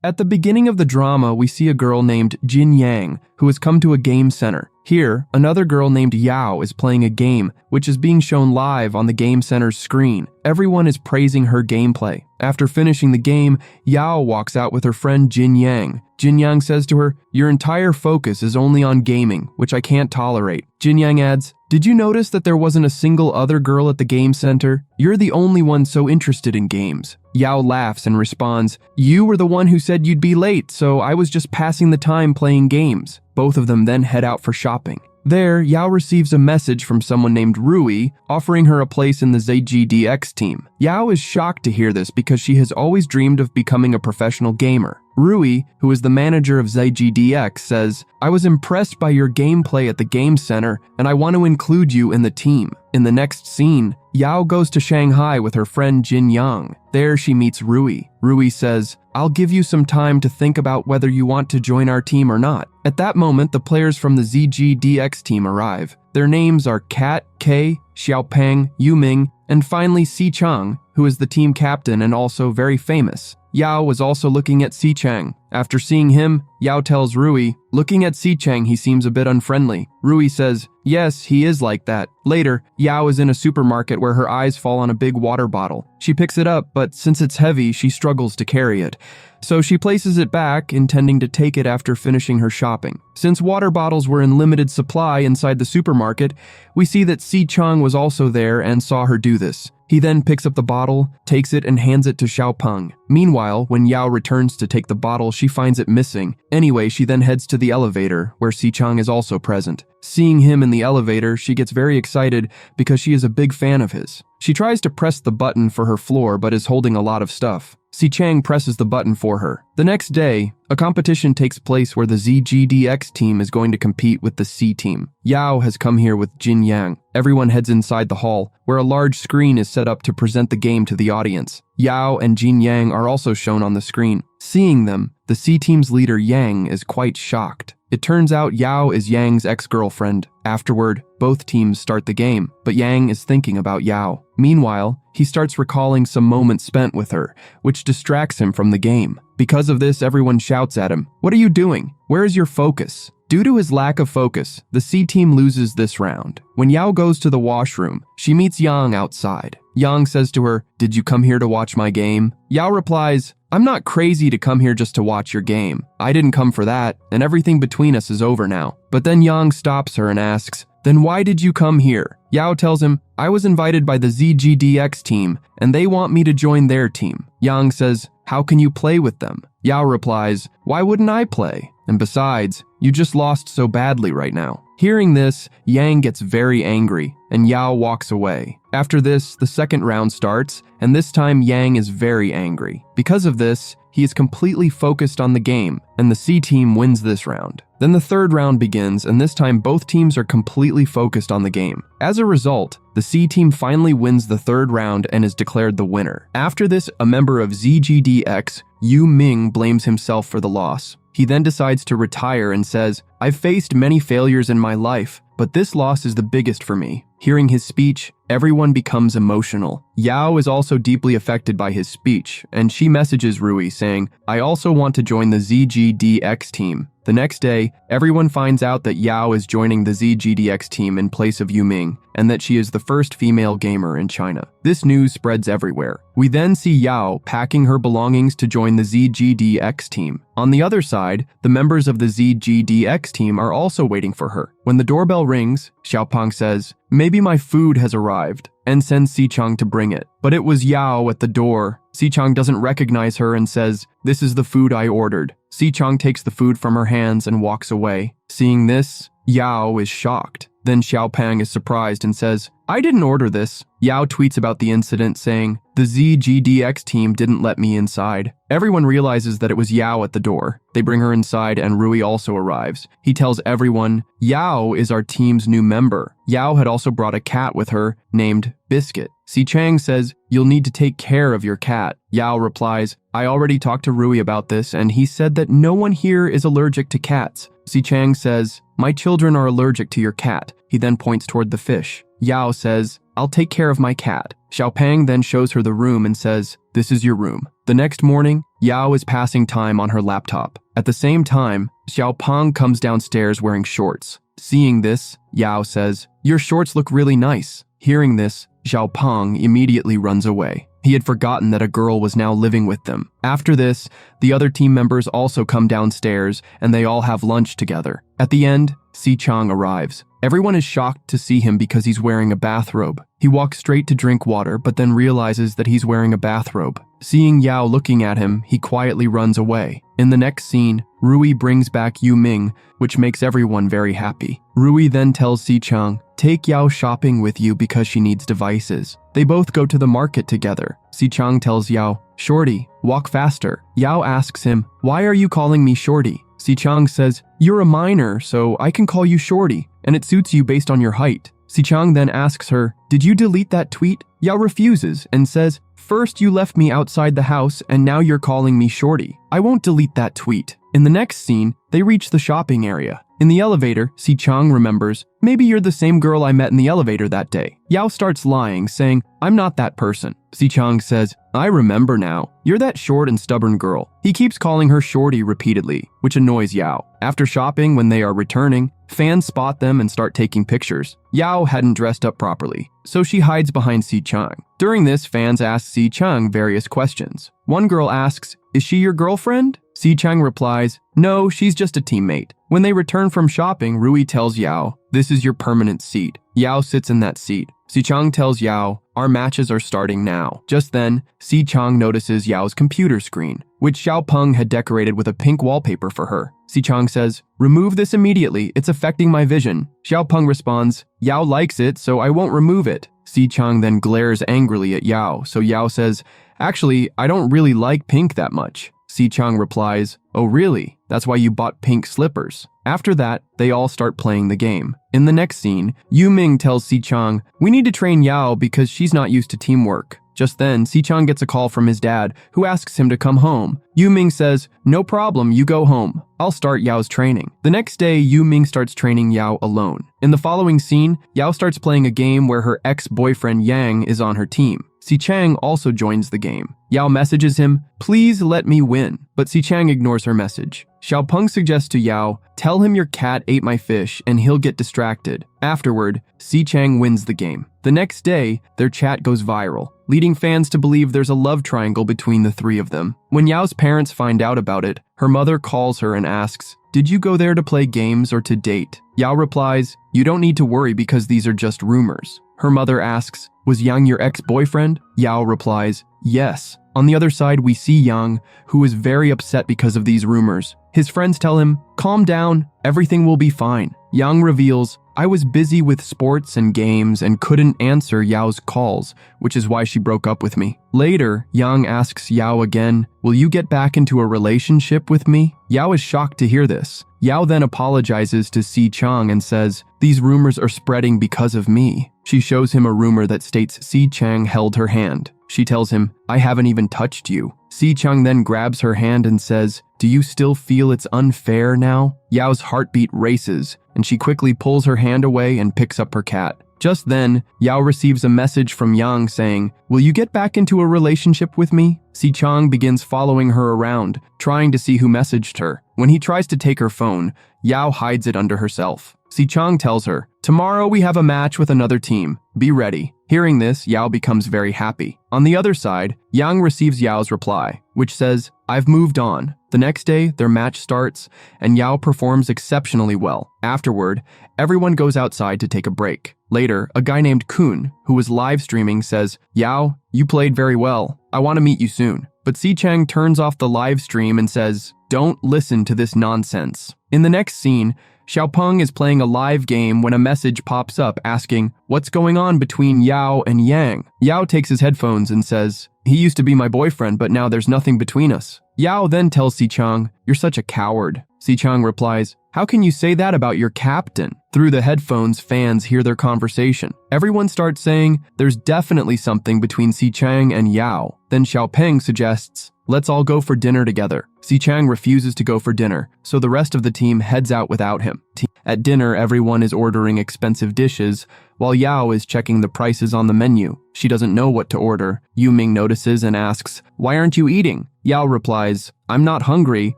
At the beginning of the drama, we see a girl named Jin Yang who has come to a game center. Here, another girl named Yao is playing a game, which is being shown live on the game center's screen. Everyone is praising her gameplay. After finishing the game, Yao walks out with her friend Jin Yang. Jin Yang says to her, "Your entire focus is only on gaming, which I can't tolerate." Jin Yang adds, "Did you notice that there wasn't a single other girl at the game center? You're the only one so interested in games." Yao laughs and responds, "You were the one who said you'd be late, so I was just passing the time playing games." Both of them then head out for shopping. There, Yao receives a message from someone named Rui offering her a place in the ZGDX team. Yao is shocked to hear this because she has always dreamed of becoming a professional gamer. Rui, who is the manager of ZGDX, says, "I was impressed by your gameplay at the game center and I want to include you in the team." In the next scene, Yao goes to Shanghai with her friend Jin Yang. There she meets Rui. Rui says, "I'll give you some time to think about whether you want to join our team or not." At that moment, the players from the ZGDX team arrive. Their names are Kat, Kei, Xiaopeng, Yuming, and finally Si Chang, who is the team captain and also very famous. Yao was also looking at Si Chang. After seeing him, Yao tells Rui, "Looking at Si Chang, he seems a bit unfriendly." Rui says, "Yes, he is like that." Later, Yao is in a supermarket where her eyes fall on a big water bottle. She picks it up, but since it's heavy, she struggles to carry it. So she places it back, intending to take it after finishing her shopping. Since water bottles were in limited supply inside the supermarket, we see that Si Chang was also there and saw her do this. He then picks up the bottle, takes it, and hands it to Xiaopeng. Meanwhile, when Yao returns to take the bottle, she finds it missing. Anyway, she then heads to the elevator, where Si Chang is also present. Seeing him in the elevator, she gets very excited because she is a big fan of his. She tries to press the button for her floor but is holding a lot of stuff. Si Chang presses the button for her. The next day, a competition takes place where the ZGDX team is going to compete with the C team. Yao has come here with Jin Yang. Everyone heads inside the hall, where a large screen is set up to present the game to the audience. Yao and Jin Yang are also shown on the screen. Seeing them, the C team's leader Yang is quite shocked. It turns out Yao is Yang's ex-girlfriend. Afterward, both teams start the game, but Yang is thinking about Yao. Meanwhile, he starts recalling some moments spent with her, which distracts him from the game. Because of this, everyone shouts at him, "What are you doing? Where is your focus?" Due to his lack of focus, the C team loses this round. When Yao goes to the washroom, she meets Yang outside. Yang says to her, "Did you come here to watch my game?" Yao replies, "I'm not crazy to come here just to watch your game. I didn't come for that, and everything between us is over now." But then Yang stops her and asks, "Then why did you come here?" Yao tells him, "I was invited by the ZGDX team, and they want me to join their team." Yang says, "How can you play with them?" Yao replies, "Why wouldn't I play? And besides, you just lost so badly right now." Hearing this, Yang gets very angry, and Yao walks away. After this, the second round starts, and this time Yang is very angry. Because of this, he is completely focused on the game, and the C team wins this round. Then the third round begins, and this time both teams are completely focused on the game. As a result, the C team finally wins the third round and is declared the winner. After this, a member of ZGDX, Yu Ming, blames himself for the loss. He then decides to retire and says, "I've faced many failures in my life, but this loss is the biggest for me." Hearing his speech, everyone becomes emotional. Yao is also deeply affected by his speech, and she messages Rui saying, "I also want to join the ZGDX team." The next day, everyone finds out that Yao is joining the ZGDX team in place of Yuming, and that she is the first female gamer in China. This news spreads everywhere. We then see Yao packing her belongings to join the ZGDX team. On the other side, the members of the ZGDX team are also waiting for her. When the doorbell rings, Xiaopeng says, "Maybe my food has arrived," and sends Si Chang to bring it. But it was Yao at the door. Si Chang doesn't recognize her and says, "This is the food I ordered." Si Chang takes the food from her hands and walks away. Seeing this, Yao is shocked. Then Xiaopeng is surprised and says, "I didn't order this." Yao tweets about the incident saying, "The ZGDX team didn't let me inside." Everyone realizes that it was Yao at the door. They bring her inside and Rui also arrives. He tells everyone, "Yao is our team's new member." Yao had also brought a cat with her named Biscuit. Si Chang says, "You'll need to take care of your cat." Yao replies, "I already talked to Rui about this and he said that no one here is allergic to cats." Si Chang says, "My children are allergic to your cat." He then points toward the fish. Yao says, "I'll take care of my cat." Xiaopeng then shows her the room and says, this is your room. The next morning, Yao is passing time on her laptop. At the same time, Xiaopeng comes downstairs wearing shorts. Seeing this, Yao says, "Your shorts look really nice." Hearing this, Xiaopeng immediately runs away. He had forgotten that a girl was now living with them. After this, the other team members also come downstairs and they all have lunch together. At the end, Xichang arrives. Everyone is shocked to see him because he's wearing a bathrobe. He walks straight to drink water but then realizes that he's wearing a bathrobe. Seeing Yao looking at him, he quietly runs away. In the next scene, Rui brings back Yu Ming, which makes everyone very happy. Rui then tells Xichang, "Take Yao shopping with you because she needs devices." They both go to the market together. Xichang tells Yao, "Shorty, walk faster." Yao asks him, "Why are you calling me Shorty?" Xichang says, "You're a minor, so I can call you Shorty, and it suits you based on your height." Xichang then asks her, "Did you delete that tweet?" Yao refuses and says, "First you left me outside the house and now you're calling me Shorty. I won't delete that tweet." In the next scene, they reach the shopping area. In the elevator, Xichang remembers, "Maybe you're the same girl I met in the elevator that day." Yao starts lying, saying, "I'm not that person." Xichang says, "I remember now. You're that short and stubborn girl." He keeps calling her Shorty repeatedly, which annoys Yao. After shopping, when they are returning, fans spot them and start taking pictures. Yao hadn't dressed up properly, so she hides behind Xichang. During this, fans ask Xichang various questions. One girl asks, "Is she your girlfriend?" Xichang replies, "No, she's just a teammate." When they return from shopping, Rui tells Yao, "This is your permanent seat." Yao sits in that seat. Xichang tells Yao, "Our matches are starting now." Just then, Xichang notices Yao's computer screen, which Xiaopeng had decorated with a pink wallpaper for her. Xichang says, "Remove this immediately, it's affecting my vision." Xiaopeng responds, "Yao likes it, so I won't remove it." Xichang then glares angrily at Yao, so Yao says, "Actually, I don't really like pink that much." Xichang replies, "Oh really? That's why you bought pink slippers." After that, they all start playing the game. In the next scene, Yu Ming tells Xichang, "We need to train Yao because she's not used to teamwork." Just then, Xichang gets a call from his dad, who asks him to come home. Yu Ming says, "No problem, you go home. I'll start Yao's training." The next day, Yu Ming starts training Yao alone. In the following scene, Yao starts playing a game where her ex-boyfriend Yang is on her team. Xichang also joins the game. Yao messages him, "Please let me win," but Xichang ignores her message. Xiaopeng suggests to Yao, "Tell him your cat ate my fish and he'll get distracted." Afterward, Xichang wins the game. The next day, their chat goes viral, leading fans to believe there's a love triangle between the three of them. When Yao's parents find out about it, her mother calls her and asks, "Did you go there to play games or to date?" Yao replies, "You don't need to worry because these are just rumors." Her mother asks, "Was Yang your ex-boyfriend?" Yao replies, "Yes." On the other side, we see Yang, who is very upset because of these rumors. His friends tell him, "Calm down, everything will be fine." Yang reveals, "I was busy with sports and games and couldn't answer Yao's calls, which is why she broke up with me." Later, Yang asks Yao again, "Will you get back into a relationship with me?" Yao is shocked to hear this. Yao then apologizes to Xichang and says, "These rumors are spreading because of me." She shows him a rumor that states Xichang held her hand. She tells him, "I haven't even touched you." Xichang then grabs her hand and says, "Do you still feel it's unfair now?" Yao's heartbeat races, and she quickly pulls her hand away and picks up her cat. Just then, Yao receives a message from Yang saying, "Will you get back into a relationship with me?" Xichang begins following her around, trying to see who messaged her. When he tries to take her phone, Yao hides it under herself. Xichang tells her, "Tomorrow we have a match with another team. Be ready." Hearing this, Yao becomes very happy. On the other side, Yang receives Yao's reply, which says, "I've moved on." The next day, their match starts, and Yao performs exceptionally well. Afterward, everyone goes outside to take a break. Later, a guy named Kun, who was live streaming, says, "Yao, you played very well. I want to meet you soon." But Xichang turns off the live stream and says, "Don't listen to this nonsense." In the next scene, Xiaopeng is playing a live game when a message pops up asking, "What's going on between Yao and Yang?" Yao takes his headphones and says, "He used to be my boyfriend, but now there's nothing between us." Yao then tells Xichang, "You're such a coward." Xichang replies, "How can you say that about your captain?" Through the headphones, fans hear their conversation. Everyone starts saying, "There's definitely something between Xichang and Yao." Then Xiaopeng suggests, "Let's all go for dinner together." Si Chang refuses to go for dinner, so the rest of the team heads out without him. At dinner, everyone is ordering expensive dishes, while Yao is checking the prices on the menu. She doesn't know what to order. Yu Ming notices and asks, "Why aren't you eating?" Yao replies, "I'm not hungry."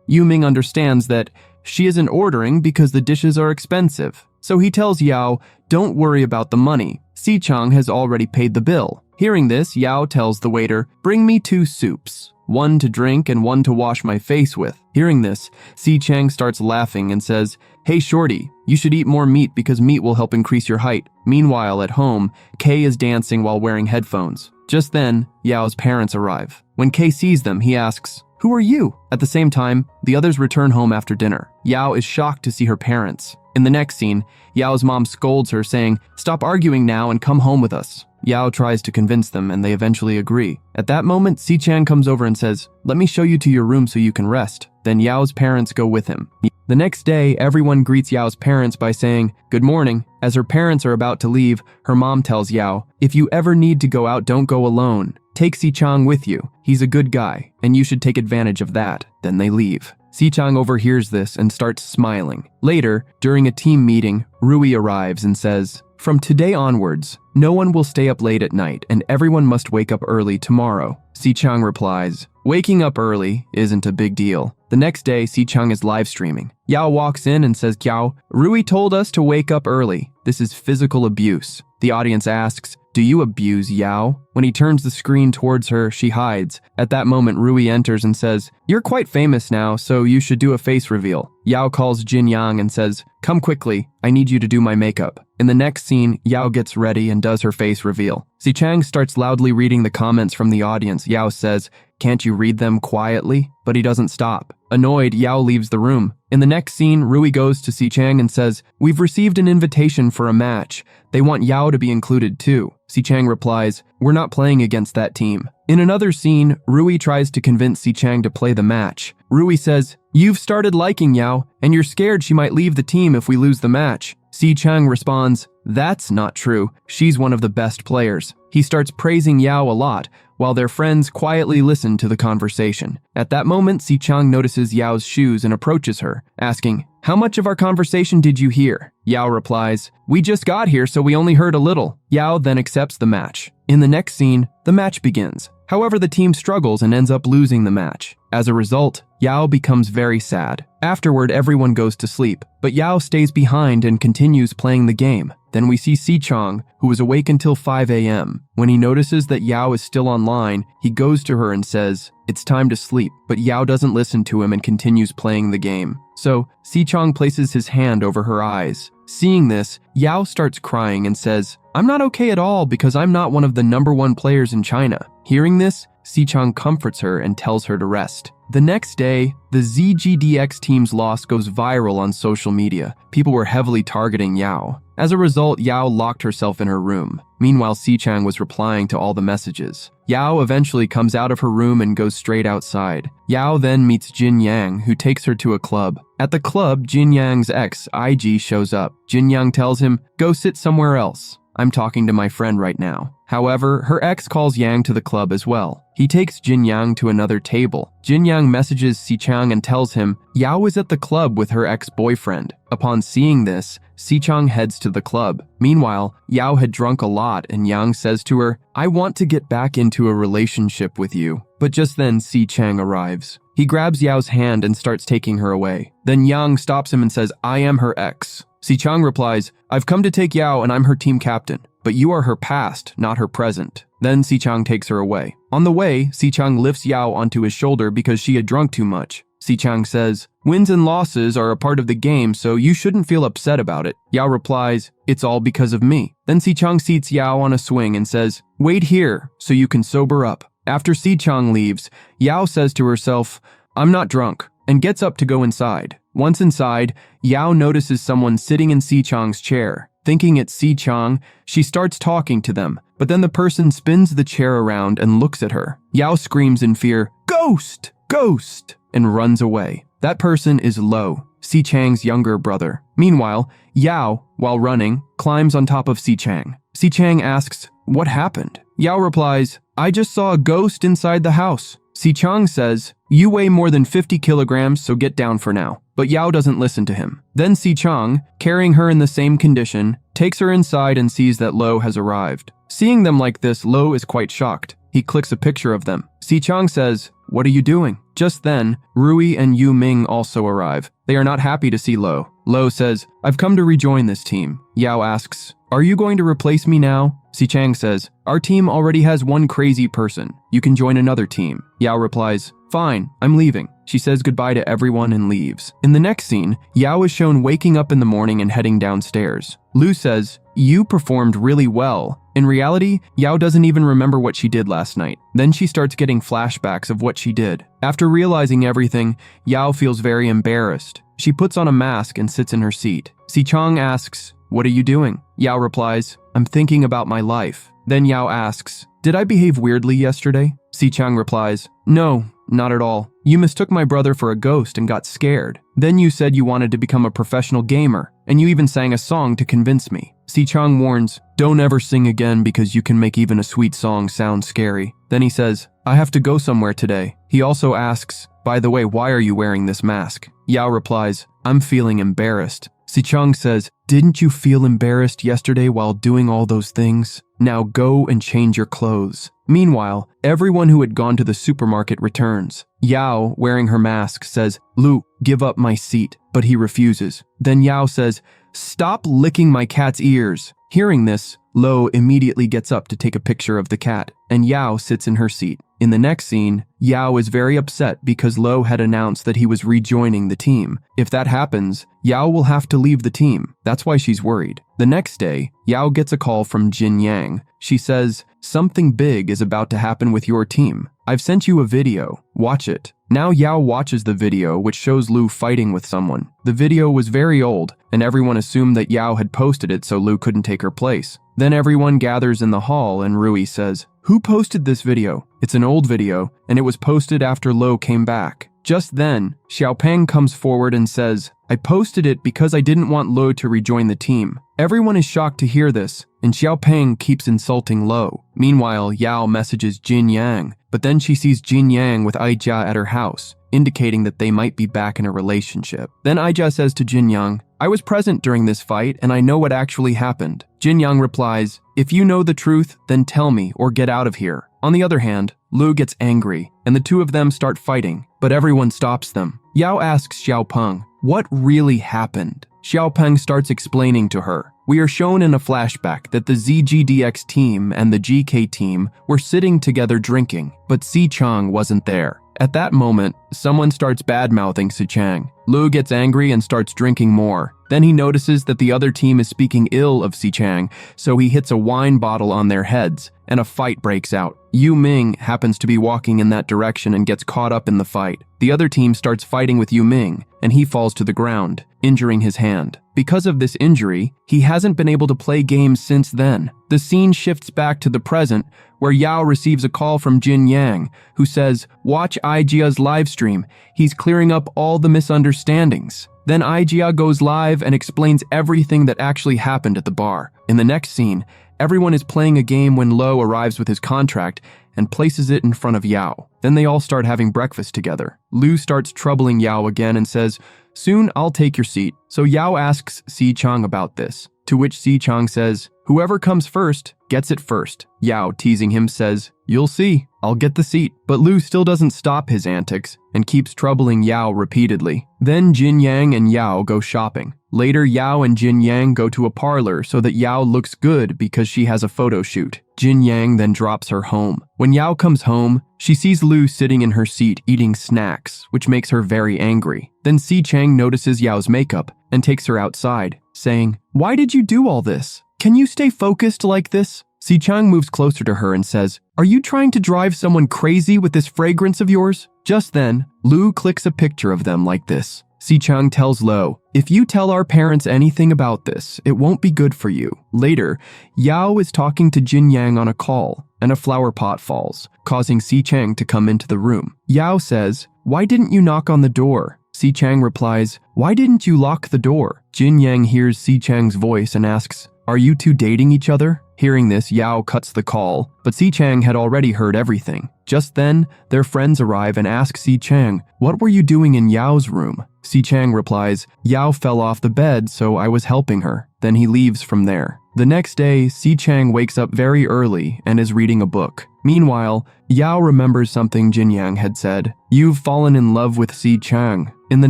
Yu Ming understands that she isn't ordering because the dishes are expensive. So he tells Yao, "Don't worry about the money. Si Chang has already paid the bill." Hearing this, Yao tells the waiter, "Bring me 2 soups, one to drink and one to wash my face with." Hearing this, Si Chang starts laughing and says, "Hey shorty, you should eat more meat because meat will help increase your height." Meanwhile, at home, Kay is dancing while wearing headphones. Just then, Yao's parents arrive. When Kay sees them, he asks, "Who are you?" At the same time, the others return home after dinner. Yao is shocked to see her parents. In the next scene, Yao's mom scolds her, saying, "Stop arguing now and come home with us." Yao tries to convince them, and they eventually agree. At that moment, Si Chang comes over and says, "Let me show you to your room so you can rest." Then Yao's parents go with him. The next day, everyone greets Yao's parents by saying, "Good morning." As her parents are about to leave, her mom tells Yao, "If you ever need to go out, don't go alone. Take Si Chang with you. He's a good guy, and you should take advantage of that." Then they leave. Si Chang overhears this and starts smiling. Later, during a team meeting, Rui arrives and says, "From today onwards, no one will stay up late at night and everyone must wake up early tomorrow." Si Chang replies, "Waking up early isn't a big deal." The next day, Si Chang is live streaming. Yao walks in and says, "Kiao, Rui told us to wake up early. This is physical abuse." The audience asks, "Do you abuse Yao?" When he turns the screen towards her, she hides. At that moment, Rui enters and says, "You're quite famous now, so you should do a face reveal." Yao calls Jin Yang and says, "Come quickly, I need you to do my makeup." In the next scene, Yao gets ready and does her face reveal. Si Chang starts loudly reading the comments from the audience. Yao says, "Can't you read them quietly?" But he doesn't stop. Annoyed, Yao leaves the room. In the next scene, Rui goes to Si Chang and says, "We've received an invitation for a match. They want Yao to be included too." Si Chang replies, "We're not playing against that team." In another scene, Rui tries to convince Si Chang to play the match. Rui says, "You've started liking Yao, and you're scared she might leave the team if we lose the match." Si Chang responds, "That's not true. She's one of the best players." He starts praising Yao a lot, while their friends quietly listen to the conversation. At that moment, Si Chang notices Yao's shoes and approaches her, asking, "How much of our conversation did you hear?" Yao replies, "We just got here, so we only heard a little." Yao then accepts the match. In the next scene, the match begins. However, the team struggles and ends up losing the match. As a result, Yao becomes very sad. Afterward, everyone goes to sleep, but Yao stays behind and continues playing the game. Then we see Si Chang, who is awake until 5 a.m. When he notices that Yao is still online, he goes to her and says, "It's time to sleep," but Yao doesn't listen to him and continues playing the game. So, Si Chang places his hand over her eyes. Seeing this, Yao starts crying and says, "I'm not okay at all because I'm not one of the #1 players in China." Hearing this, Si Chang comforts her and tells her to rest. The next day, the ZGDX team's loss goes viral on social media. People were heavily targeting Yao. As a result, Yao locked herself in her room. Meanwhile, Si Chang was replying to all the messages. Yao eventually comes out of her room and goes straight outside. Yao then meets Jin Yang, who takes her to a club. At the club, Jin Yang's ex, IG, shows up. Jin Yang tells him, "Go sit somewhere else. I'm talking to my friend right now." However, her ex calls Yang to the club as well. He takes Jin Yang to another table. Jin Yang messages Si Chang and tells him Yao is at the club with her ex-boyfriend. Upon seeing this, Si Chang heads to the club. Meanwhile, Yao had drunk a lot and Yang says to her, "I want to get back into a relationship with you." But just then, Si Chang arrives. He grabs Yao's hand and starts taking her away. Then Yang stops him and says, "I am her ex." Si Chang replies, "I've come to take Yao and I'm her team captain, but you are her past, not her present." Then Si Chang takes her away. On the way, Si Chang lifts Yao onto his shoulder because she had drunk too much. Si Chang says, "Wins and losses are a part of the game, so you shouldn't feel upset about it." Yao replies, "It's all because of me." Then Si Chang seats Yao on a swing and says, "Wait here so you can sober up." After Si Chang leaves, Yao says to herself, "I'm not drunk," and gets up to go inside. Once inside, Yao notices someone sitting in Si Chang's chair. Thinking it's Si Chang, she starts talking to them, but then the person spins the chair around and looks at her. Yao screams in fear, "Ghost! Ghost!" and runs away. That person is Lo, Si Chang's younger brother. Meanwhile, Yao, while running, climbs on top of Si Chang. Si Chang asks, "What happened?" Yao replies, "I just saw a ghost inside the house." Si Chang says, "You weigh more than 50 kilograms, so get down for now." But Yao doesn't listen to him. Then Si Chang, carrying her in the same condition, takes her inside and sees that Lo has arrived. Seeing them like this, Lo is quite shocked. He clicks a picture of them. Si Chang says, "What are you doing?" Just then, Rui and Yu Ming also arrive. They are not happy to see Lo. Lo says, "I've come to rejoin this team." Yao asks, "Are you going to replace me now?" Si Chang says, "Our team already has one crazy person. You can join another team." Yao replies, "Fine, I'm leaving." She says goodbye to everyone and leaves. In the next scene, Yao is shown waking up in the morning and heading downstairs. Lu says, "You performed really well." In reality, Yao doesn't even remember what she did last night. Then she starts getting flashbacks of what she did. After realizing everything, Yao feels very embarrassed. She puts on a mask and sits in her seat. Si Chang asks, "What are you doing?" Yao replies, "I'm thinking about my life." Then Yao asks, "Did I behave weirdly yesterday?" Si Chang replies, "No, not at all. You mistook my brother for a ghost and got scared. Then you said you wanted to become a professional gamer, and you even sang a song to convince me." Si Chang warns, "Don't ever sing again because you can make even a sweet song sound scary." Then he says, "I have to go somewhere today." He also asks, "By the way, why are you wearing this mask?" Yao replies, "I'm feeling embarrassed." Si Chang says, "Didn't you feel embarrassed yesterday while doing all those things? Now go and change your clothes." Meanwhile, everyone who had gone to the supermarket returns. Yao, wearing her mask, says, "Lu, give up my seat," but he refuses. Then Yao says, "Stop licking my cat's ears." Hearing this, Lo immediately gets up to take a picture of the cat, and Yao sits in her seat. In the next scene, Yao is very upset because Lo had announced that he was rejoining the team. If that happens, Yao will have to leave the team. That's why she's worried. The next day, Yao gets a call from Jin Yang. She says, "Something big is about to happen with your team. I've sent you a video. Watch it." Now Yao watches the video, which shows Lu fighting with someone. The video was very old, and everyone assumed that Yao had posted it so Lu couldn't take her place. Then everyone gathers in the hall and Rui says, "Who posted this video?" It's an old video, and it was posted after Lo came back. Just then, Xiaopeng comes forward and says, "I posted it because I didn't want Lo to rejoin the team." Everyone is shocked to hear this, and Xiaopeng keeps insulting Lo. Meanwhile, Yao messages Jin Yang, but then she sees Jin Yang with Aijia at her house, indicating that they might be back in a relationship. Then Aijia says to Jin Yang, "I was present during this fight and I know what actually happened." Jin Yang replies, "If you know the truth, then tell me or get out of here." On the other hand, Lu gets angry, and the two of them start fighting, but everyone stops them. Yao asks Xiaopeng, "What really happened?" Xiaopeng starts explaining to her. We are shown in a flashback that the ZGDX team and the GK team were sitting together drinking, but Si Chang wasn't there. At that moment, someone starts bad-mouthing Si Chang. Lu gets angry and starts drinking more. Then he notices that the other team is speaking ill of Si Chang, so he hits a wine bottle on their heads, and a fight breaks out. Yu Ming happens to be walking in that direction and gets caught up in the fight. The other team starts fighting with Yu Ming, and he falls to the ground, injuring his hand. Because of this injury, he hasn't been able to play games since then. The scene shifts back to the present, where Yao receives a call from Jin Yang, who says, "Watch Aijia's live stream. He's clearing up all the misunderstandings." Then Aijia goes live and explains everything that actually happened at the bar. In the next scene, everyone is playing a game when Lo arrives with his contract and places it in front of Yao. Then they all start having breakfast together. Lu starts troubling Yao again and says, "Soon I'll take your seat." So Yao asks Si Chang about this, to which Si Chang says, "Whoever comes first gets it first." Yao, teasing him, says, "You'll see, I'll get the seat." But Lu still doesn't stop his antics and keeps troubling Yao repeatedly. Then Jin Yang and Yao go shopping. Later, Yao and Jin Yang go to a parlor so that Yao looks good because she has a photo shoot. Jin Yang then drops her home. When Yao comes home, she sees Lu sitting in her seat eating snacks, which makes her very angry. Then Si Chang notices Yao's makeup and takes her outside, saying, "Why did you do all this? Can you stay focused like this?" Si Chang moves closer to her and says, "Are you trying to drive someone crazy with this fragrance of yours?" Just then, Lu clicks a picture of them like this. Si Chang tells Lo, "If you tell our parents anything about this, it won't be good for you." Later, Yao is talking to Jin Yang on a call, and a flower pot falls, causing Si Chang to come into the room. Yao says, "Why didn't you knock on the door?" Si Chang replies, "Why didn't you lock the door?" Jin Yang hears Si Chang's voice and asks, "Are you two dating each other?" Hearing this, Yao cuts the call, but Si Chang had already heard everything. Just then, their friends arrive and ask Si Chang, "What were you doing in Yao's room?" Si Chang replies, "Yao fell off the bed, so I was helping her." Then he leaves from there. The next day, Si Chang wakes up very early and is reading a book. Meanwhile, Yao remembers something Jin Yang had said. "You've fallen in love with Si Chang." In the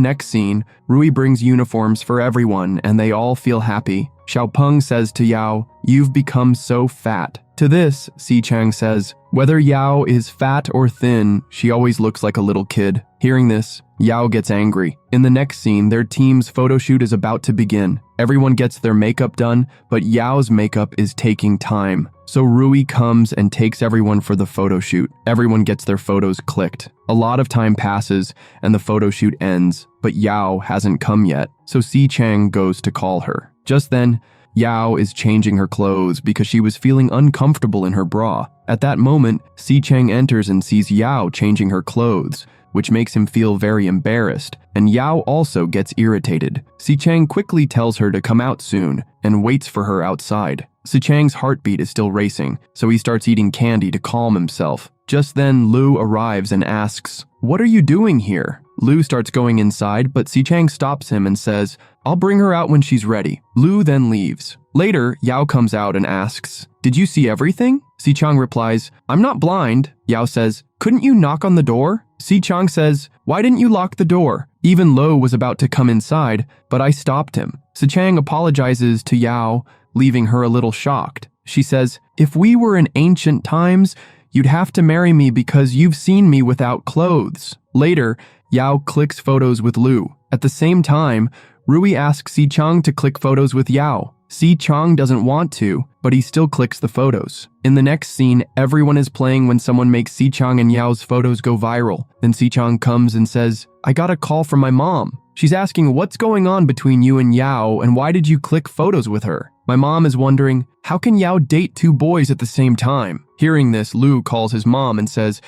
next scene, Rui brings uniforms for everyone and they all feel happy. Xiaopeng says to Yao, "You've become so fat." To this, Si Chang says, "Whether Yao is fat or thin, she always looks like a little kid." Hearing this, Yao gets angry. In the next scene, their team's photo shoot is about to begin. Everyone gets their makeup done, but Yao's makeup is taking time. So Rui comes and takes everyone for the photo shoot. Everyone gets their photos clicked. A lot of time passes and the photo shoot ends, but Yao hasn't come yet, so Si Chang goes to call her. Just then, Yao is changing her clothes because she was feeling uncomfortable in her bra. At that moment, Si Chang enters and sees Yao changing her clothes, which makes him feel very embarrassed, and Yao also gets irritated. Si Chang quickly tells her to come out soon and waits for her outside. Si Chang's heartbeat is still racing, so he starts eating candy to calm himself. Just then, Lu arrives and asks, "What are you doing here?" Lu starts going inside, but Si Chang stops him and says, "I'll bring her out when she's ready." Lu then leaves. Later, Yao comes out and asks, "Did you see everything?" Si Chang replies, "I'm not blind." Yao says, "Couldn't you knock on the door?" Si Chang says, "Why didn't you lock the door?" Even Lo was about to come inside, but I stopped him. Si Chang apologizes to Yao, leaving her a little shocked. She says, "If we were in ancient times, you'd have to marry me because you've seen me without clothes." Later, Yao clicks photos with Lu. At the same time, Rui asks Si Chang to click photos with Yao. Si Chang doesn't want to, but he still clicks the photos. In the next scene, everyone is playing when someone makes Si Chang and Yao's photos go viral. Then Si Chang comes and says, "I got a call from my mom. She's asking what's going on between you and Yao and why did you click photos with her? My mom is wondering, how can Yao date two boys at the same time?" Hearing this, Lu calls his mom and says,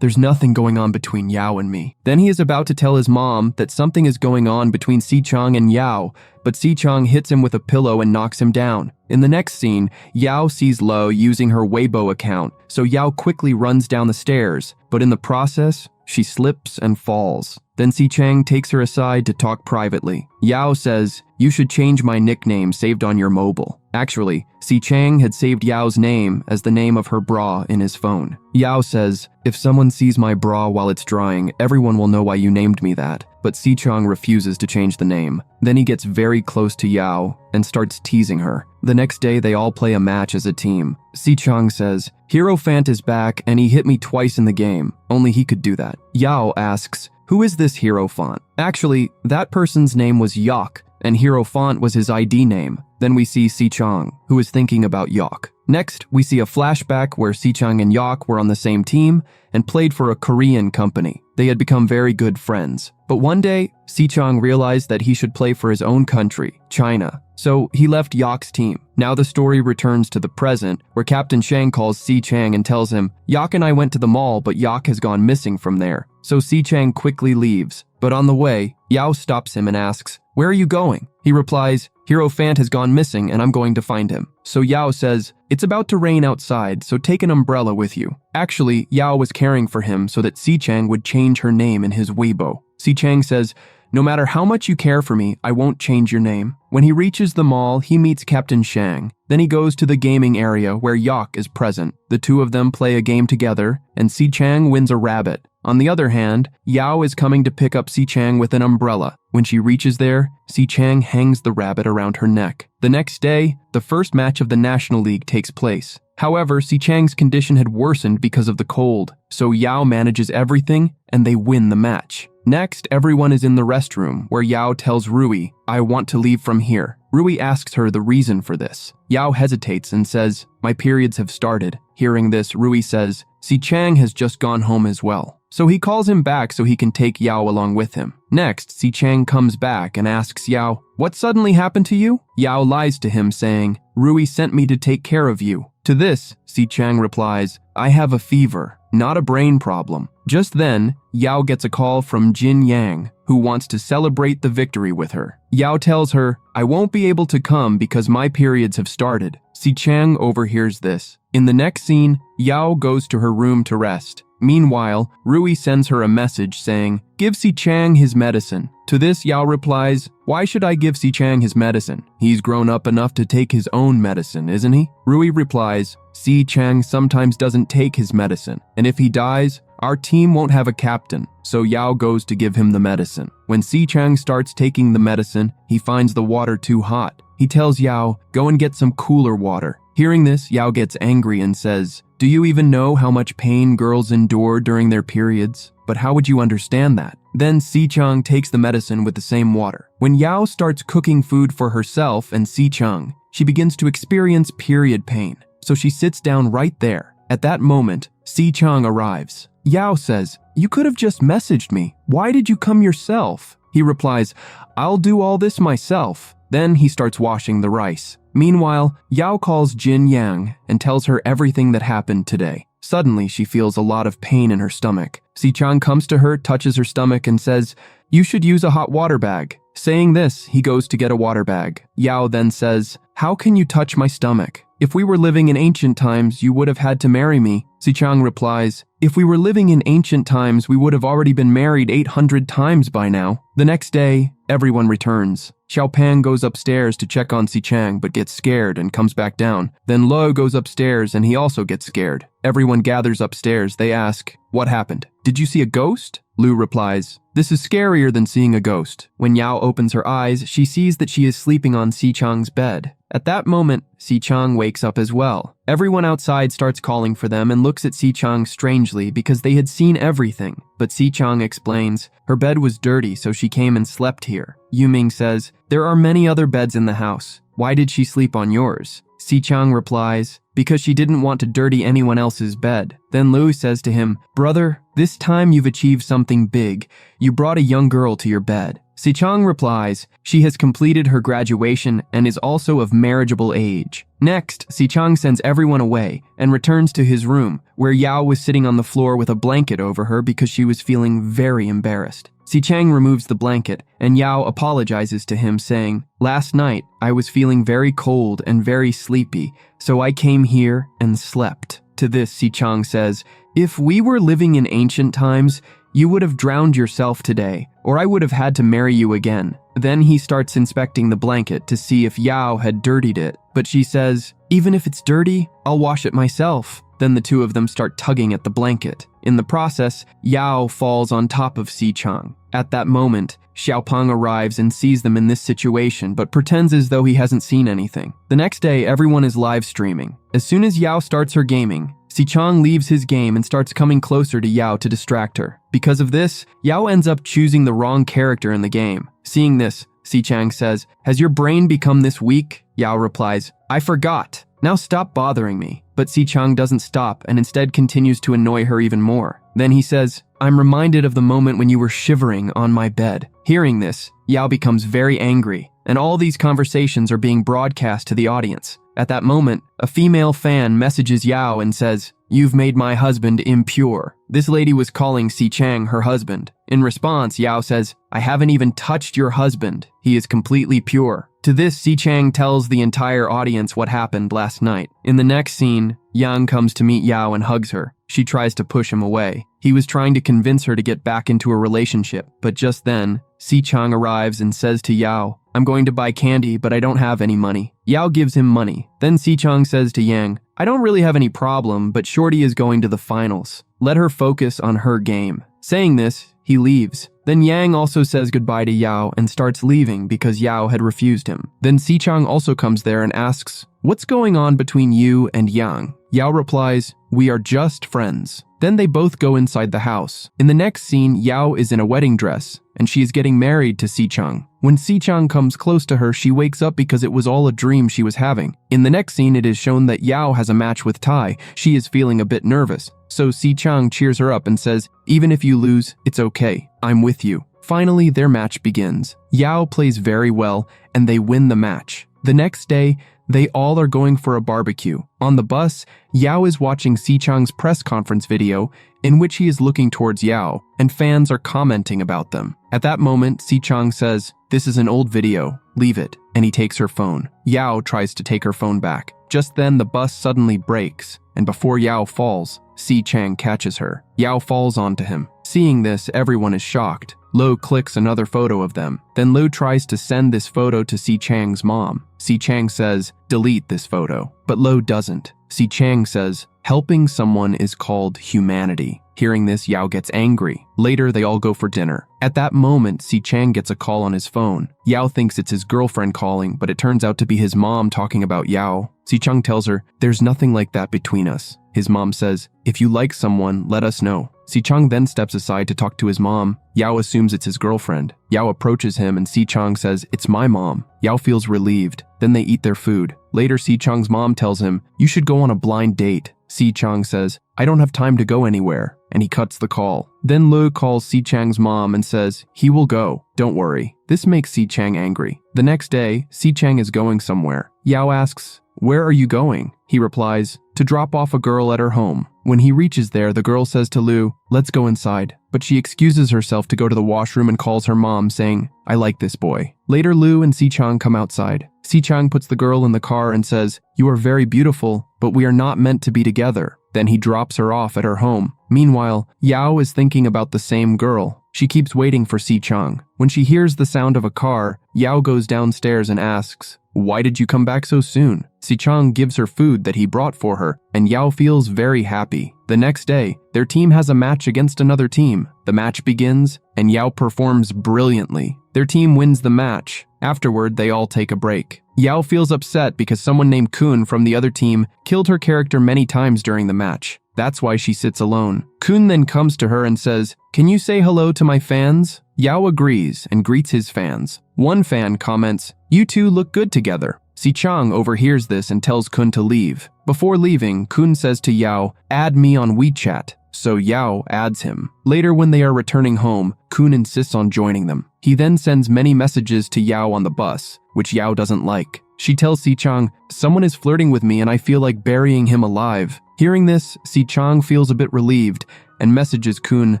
"There's nothing going on between Yao and me." Then he is about to tell his mom that something is going on between Si Chang and Yao, but Si Chang hits him with a pillow and knocks him down. In the next scene, Yao sees Lo using her Weibo account, so Yao quickly runs down the stairs, but in the process, she slips and falls. Then Si Chang takes her aside to talk privately. Yao says, "You should change my nickname saved on your mobile." Actually, Si Chang had saved Yao's name as the name of her bra in his phone. Yao says, "If someone sees my bra while it's drying, everyone will know why you named me that." But Si Chang refuses to change the name. Then he gets very close to Yao and starts teasing her. The next day, they all play a match as a team. Si Chang says, "Hierophant is back and he hit me twice in the game. Only he could do that." Yao asks, "Who is this Hierophant?" Actually, that person's name was Yok, and Hierophant was his ID name. Then we see Si Chang, who is thinking about Yok. Next, we see a flashback where Si Chang and Yok were on the same team and played for a Korean company. They had become very good friends. But one day, Si Chang realized that he should play for his own country, China. So he left Yok's team. Now the story returns to the present, where Captain Shang calls Si Chang and tells him, "Yok and I went to the mall, but Yok has gone missing from there." So Si Chang quickly leaves. But on the way, Yao stops him and asks, "Where are you going?" He replies, "Hierophant has gone missing and I'm going to find him." So Yao says, "It's about to rain outside, so take an umbrella with you." Actually, Yao was caring for him so that Si Chang would change her name in his Weibo. Si Chang says, "No matter how much you care for me, I won't change your name." When he reaches the mall, he meets Captain Shang. Then he goes to the gaming area where Yok is present. The two of them play a game together, and Si Chang wins a rabbit. On the other hand, Yao is coming to pick up Si Chang with an umbrella. When she reaches there, Si Chang hangs the rabbit around her neck. The next day, the first match of the National League takes place. However, Si Chang's condition had worsened because of the cold, so Yao manages everything and they win the match. Next, everyone is in the restroom, where Yao tells Rui, "I want to leave from here." Rui asks her the reason for this. Yao hesitates and says, "My periods have started." Hearing this, Rui says, Si Chang has just gone home as well. So he calls him back so he can take Yao along with him. Next, Si Chang comes back and asks Yao, "What suddenly happened to you?" Yao lies to him saying, "Rui sent me to take care of you." To this, Si Chang replies, "I have a fever, not a brain problem." Just then, Yao gets a call from Jin Yang, who wants to celebrate the victory with her. Yao tells her, "I won't be able to come because my periods have started." Si Chang overhears this. In the next scene, Yao goes to her room to rest. Meanwhile, Rui sends her a message saying, "Give Si Chang his medicine." To this, Yao replies, "Why should I give Si Chang his medicine? He's grown up enough to take his own medicine, isn't he?" Rui replies, "Si Chang sometimes doesn't take his medicine, and if he dies, our team won't have a captain." So Yao goes to give him the medicine. When Si Chang starts taking the medicine, he finds the water too hot. He tells Yao, "Go and get some cooler water." Hearing this, Yao gets angry and says, "Do you even know how much pain girls endure during their periods? But how would you understand that?" Then Si Chang takes the medicine with the same water. When Yao starts cooking food for herself and Si Chang, she begins to experience period pain. So she sits down right there. At that moment, Si Chang arrives. Yao says, "You could have just messaged me. Why did you come yourself?" He replies, "I'll do all this myself." Then he starts washing the rice. Meanwhile, Yao calls Jin Yang and tells her everything that happened today. Suddenly, she feels a lot of pain in her stomach. Si Chang comes to her, touches her stomach, and says, "You should use a hot water bag." Saying this, he goes to get a water bag. Yao then says, "How can you touch my stomach? If we were living in ancient times, you would have had to marry me." Si Chang replies, "If we were living in ancient times, we would have already been married 800 times by now." The next day, everyone returns. Xiaopang goes upstairs to check on Si Chang but gets scared and comes back down. Then Lo goes upstairs and he also gets scared. Everyone gathers upstairs. They ask, "What happened? Did you see a ghost?" Lu replies, "This is scarier than seeing a ghost." When Yao opens her eyes, she sees that she is sleeping on Si Chang's bed. At that moment, Si Chang wakes up as well. Everyone outside starts calling for them and looks at Si Chang strangely because they had seen everything. But Si Chang explains, her bed was dirty so she came and slept here. Yuming says, "There are many other beds in the house. Why did she sleep on yours?" Si Chang replies, "Because she didn't want to dirty anyone else's bed." Then Lu says to him, "Brother, this time you've achieved something big. You brought a young girl to your bed." Si Chang replies, "She has completed her graduation and is also of marriageable age." Next, Si Chang sends everyone away and returns to his room, where Yao was sitting on the floor with a blanket over her because she was feeling very embarrassed. Si Chang removes the blanket, and Yao apologizes to him, saying, "Last night, I was feeling very cold and very sleepy, so I came here and slept." To this, Si Chang says, "If we were living in ancient times, you would have drowned yourself today, or I would have had to marry you again." Then he starts inspecting the blanket to see if Yao had dirtied it, but she says, "Even if it's dirty, I'll wash it myself." Then the two of them start tugging at the blanket. In the process, Yao falls on top of Si Chang. At that moment, Xiaopang arrives and sees them in this situation, but pretends as though he hasn't seen anything. The next day, everyone is live streaming. As soon as Yao starts her gaming, Si Chang leaves his game and starts coming closer to Yao to distract her. Because of this, Yao ends up choosing the wrong character in the game. Seeing this, Si Chang says, "Has your brain become this weak?" Yao replies, "I forgot. Now stop bothering me." But Si Chang doesn't stop and instead continues to annoy her even more. Then he says, "I'm reminded of the moment when you were shivering on my bed." Hearing this, Yao becomes very angry, and all these conversations are being broadcast to the audience. At that moment, a female fan messages Yao and says, "You've made my husband impure." This lady was calling Si Chang her husband. In response, Yao says, "I haven't even touched your husband. He is completely pure." To this, Si Chang tells the entire audience what happened last night. In the next scene, Yang comes to meet Yao and hugs her. She tries to push him away. He was trying to convince her to get back into a relationship, but just then, Si Chang arrives and says to Yao, "I'm going to buy candy, but I don't have any money." Yao gives him money. Then Si Chang says to Yang, "I don't really have any problem, but Shorty is going to the finals. Let her focus on her game." Saying this, he leaves. Then Yang also says goodbye to Yao and starts leaving because Yao had refused him. Then Si Chang also comes there and asks, "What's going on between you and Yang?" Yao replies, "We are just friends." Then they both go inside the house. In the next scene, Yao is in a wedding dress, and she is getting married to Si Chang. When Si Chang comes close to her, she wakes up because it was all a dream she was having. In the next scene, it is shown that Yao has a match with Tai. She is feeling a bit nervous. So Si Chang cheers her up and says, "Even if you lose, it's okay. I'm with you." Finally, their match begins. Yao plays very well, and they win the match. The next day, They all are going for a barbecue. On the bus, Yao is watching Si-chang's press conference video in which he is looking towards Yao, and fans are commenting about them. At that moment, Si-chang says, "This is an old video, leave it," and he takes her phone. Yao tries to take her phone back. Just then, the bus suddenly brakes, and before Yao falls, Si-chang catches her. Yao falls onto him. Seeing this, everyone is shocked. Lo clicks another photo of them. Then Lo tries to send this photo to Si-chang's mom. Si-chang says, "Delete this photo," but Lo doesn't. Si-chang says, "Helping someone is called humanity." Hearing this, Yao gets angry. Later, they all go for dinner. At that moment, Si-chang gets a call on his phone. Yao thinks it's his girlfriend calling, but it turns out to be his mom talking about Yao. Si-chang tells her, "There's nothing like that between us." His mom says, "If you like someone, let us know." Si-chang then steps aside to talk to his mom. Yao assumes it's his girlfriend. Yao approaches him and Si-chang says, "It's my mom." Yao feels relieved. Then they eat their food. Later, Si-chang's mom tells him, "You should go on a blind date." Si-chang says, "I don't have time to go anywhere," and he cuts the call. Then Lu calls Si-chang's mom and says, "He will go, don't worry." This makes Si-chang angry. The next day, Si-chang is going somewhere. Yao asks, "Where are you going?" He replies, "To drop off a girl at her home." When he reaches there, the girl says to Lu, "Let's go inside." But she excuses herself to go to the washroom and calls her mom, saying, "I like this boy." Later, Lu and Si-chang come outside. Si-chang puts the girl in the car and says, "You are very beautiful, but we are not meant to be together." Then he drops her off at her home. Meanwhile, Yao is thinking about the same girl. She keeps waiting for Si-chang. When she hears the sound of a car, Yao goes downstairs and asks, "Why did you come back so soon?" Si-chang gives her food that he brought for her, and Yao feels very happy. The next day, their team has a match against another team. The match begins, and Yao performs brilliantly. Their team wins the match. Afterward, they all take a break. Yao feels upset because someone named Kun from the other team killed her character many times during the match. That's why she sits alone. Kun then comes to her and says, "Can you say hello to my fans?" Yao agrees and greets his fans. One fan comments, "You two look good together." Si-chang overhears this and tells Kun to leave. Before leaving, Kun says to Yao, "Add me on WeChat." So Yao adds him. Later, when they are returning home, Kun insists on joining them. He then sends many messages to Yao on the bus, which Yao doesn't like. She tells Si-chang, "Someone is flirting with me and I feel like burying him alive." Hearing this, Si-chang feels a bit relieved and messages Kun,